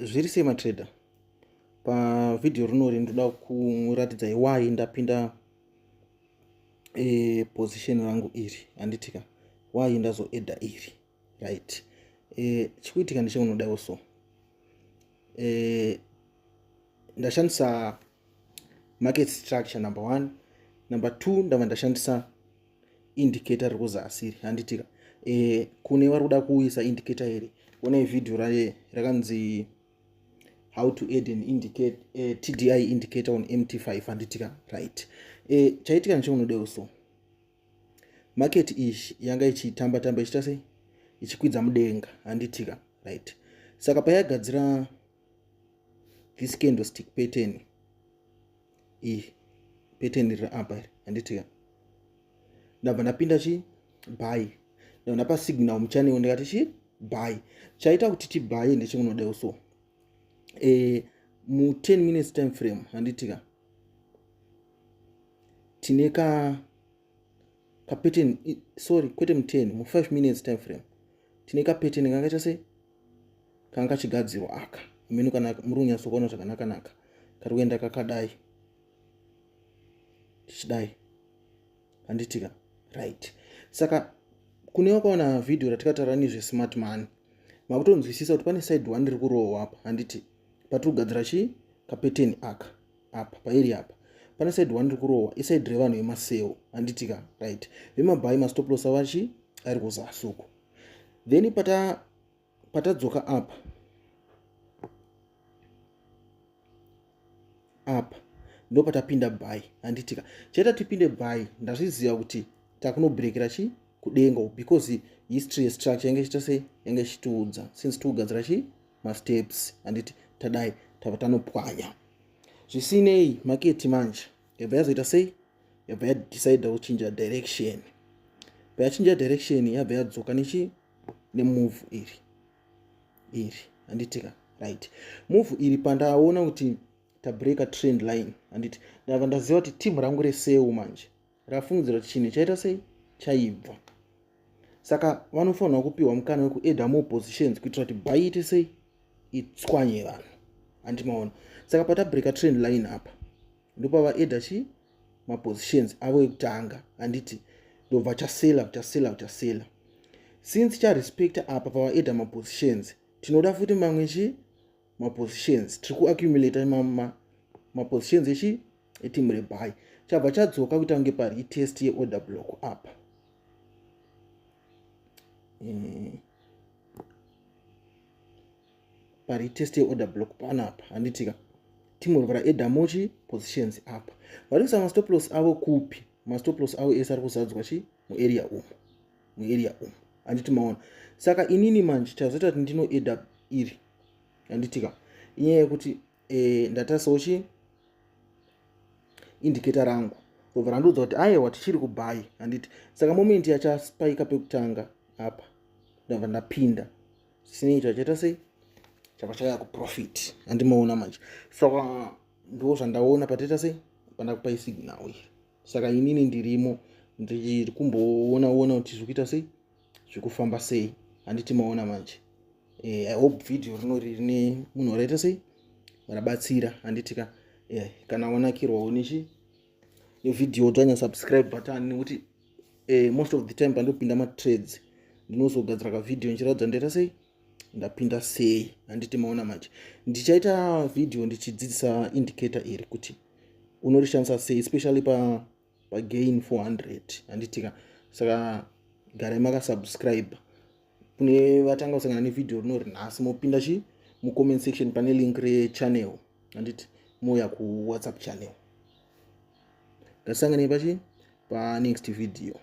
Zviri sei matrader? Pavidhio rinori ndoda kuratidzai why ndapinda position rangu iri, handitika why ndazoedha iri, right? Chikuitika ndecheunodawo so ndashandisa market structure number 1. Number 2 ndava ndashandisa indicator rikuzasi, handitika kune vari kuda kuisa indicator iri, onai video rakanzi how to add an TDI indicator on MT5, handitika, right? Chaitika ndecheunodawo so market ishi yanga ichitamba tamba ichita sei, ichikwidza mudenga, handitika, right? Saka payagadzira this candlestick pattern, pattern riri apa iri, handitika, ndabva ndapinda buy, ndabva ndapa signal muchannel ndikati buy. Chaita kuti tibuy ndecheunodawo so mu 10 minutes time frame, handitika, tine ka pattern, sorry, kwete mu 10, mu 5 minutes time frame tine ka pattern kanga sei kanga chigadzirwa aka, minu kana muri kunyatsokuona zvakanaka kari kuenda kakadai tichidai, handitika, right? Saka kune wakaona video ratakataura nezve-smart money makutonzwisisa kuti pane side 1 riri kurohwa apa, handiti patiri kugadzira ka pattern aka apa pairi apa pane side 1 riri kurohwa, iside revanhu vemaseo, handitika, right? Vemabuy mastop loss avachi ari kuzasi uko, then patadzoka apa ndo patapinda buy, handitika. Chaita tipinde buy ndazviziva kuti takunobreakira kudenga, because history yestructure yange ichita sei, yange ichitiudza since tikugadzira masteps, handiti tadai tava tanopwanya. Zvisinei market manje yabva yazoita sei, yabva yadecide kuchinja direction. Payachinja direction yabva yadzoka nemove iri, handitika, right? Move iri pandaona kuti tabreaka trend line, handiti ndabva ndaziva kuti timu rangu reseu manje rafungidzira kuti chinhu chaita sei, chaibva. Saka vanofanira kupiwa mukana wekuedha more positions kuitira kuti buy ite sei, itswanye vanhu, handimaona. Saka patabreaka trend line apa ndopavaedha mapositions avo ekutanga, handiti ndobva chasela. Since charespecta apa pavaedha mapositions, tinoda futi mamwe mapositions, tiri kuaccumulate mapositions etimu rebuy. Chabva chadzoka kuita kunge pari test yeorder block apa, pari test yeorder block panapa, handitika, timu raedha mochi positions apa. Varisa mastop loss avo kupi, mastop loss avo ese ari kuzadzwa muarea umu, handiti maona. Saka inini manje chazoita kuti ndinoedha iri, handitika, inyaya yekuti ndatarisawo indicator rangu robva randoudza kuti aiwa tichiri kubuy, handiti. Saka moment yachaspika pekutanga apa ndabva ndapinda, zvisinei chachaita sei, chabva chakaya kuprofit, handimaona manje. Saka ndo zvandaona pataita sei, pandakupai signal iri. Saka inini ndirimo ndiri kumboona kuti zvikuita sei, zvikufamba sei, handiti maona manje. I hope video rinori rine munhu waraita sei, warabatsira, handitika. Kana wanakirwawo nevidhio toanya subscribe button, nekuti most of the time pandopinda matrades ndinozogadzira kavidhio ndichiratidza ndaita sei, ndapinda sei, handiti maona manje. Ndichaita video ndichidzidzisa indicator iri kuti unorishandisa sei, especially gain 400, handitika. Saka garai makasubscribe. Kune vatanga kusangana nevidhio rinori nhasi, mopinda mucomment section pane link rechannel, handiti moya kuwhatsapp channel. Tasanganei panext video.